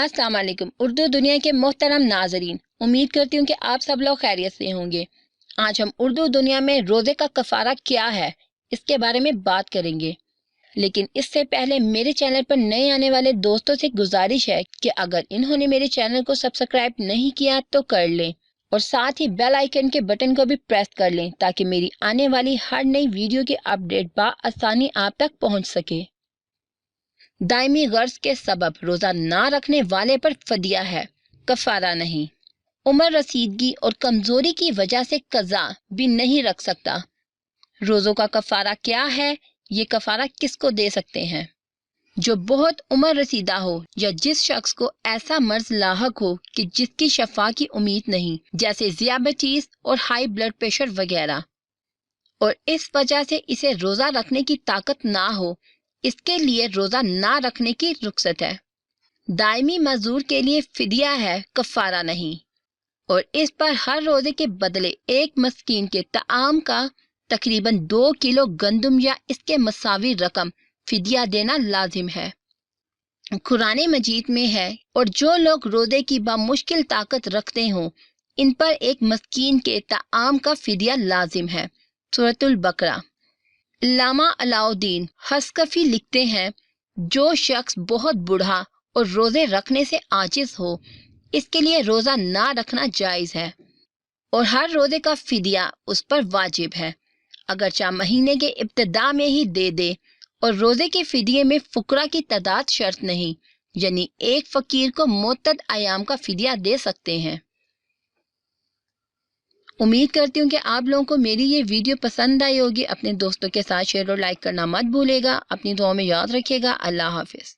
अस्सलाम वालेकुम उर्दू दुनिया के मोहतरम नाजरीन, उम्मीद करती हूँ कि आप सब लोग खैरियत से होंगे। आज हम उर्दू दुनिया में रोज़े का कफ़ारा क्या है इसके बारे में बात करेंगे, लेकिन इससे पहले मेरे चैनल पर नए आने वाले दोस्तों से गुजारिश है कि अगर इन्होंने मेरे चैनल को सब्सक्राइब नहीं किया तो कर लें और साथ ही बेल आइकन के बटन को भी प्रेस कर लें ताकि मेरी आने वाली हर नई वीडियो की अपडेट बआसानी आप तक पहुँच सके। दायमी गर्ज के सबब रोज़ा ना रखने वाले पर फदिया है, कफ़ारा नहीं। उम्र रसीदगी और कमज़ोरी की वजह से कज़ा भी नहीं रख सकता। रोज़ों का कफ़ारा क्या है, ये कफ़ारा किसको दे सकते हैं? जो बहुत उम्र रसीदा हो या जिस शख्स को ऐसा मर्ज लाहक हो कि जिसकी शफा की उम्मीद नहीं, जैसे ज़ियाबतीस और हाई ब्लड प्रेशर वगैरह, और इस वजह से इसे रोज़ा रखने की ताकत ना हो, इसके लिए रोज़ा ना रखने की रुख्सत है। दायमी मजदूर के लिए फिदिया है, कफ़ारा नहीं, और इस पर हर रोज़े के बदले एक मस्कीन के ताम का तकरीबन 2 किलो गंदम या इसके मसावी रकम फिदिया देना लाजिम है। कुरान मजीद में है, और जो लोग रोज़े की बामुश्किल ताकत रखते हों इन पर एक मस्कीन के ताम का फिदिया लाजिम है। सूरतुल बकरा। अल्लामा अलाउद्दीन हस्कफी लिखते हैं, जो शख्स बहुत बूढ़ा और रोज़े रखने से आजिज हो इसके लिए रोज़ा ना रखना जायज़ है और हर रोज़े का फिदिया उस पर वाजिब है, अगरचा महीने के इब्तिदा में ही दे दे। और रोज़े के फिदिये में फुकरा की तादाद शर्त नहीं, यानी एक फ़कीर को मुअत्तद अयाम का फिदिया दे सकते हैं। उम्मीद करती हूँ कि आप लोगों को मेरी ये वीडियो पसंद आई होगी। अपने दोस्तों के साथ शेयर और लाइक करना मत भूलिएगा। अपनी दुआ में याद रखिएगा। अल्लाह हाफिज़।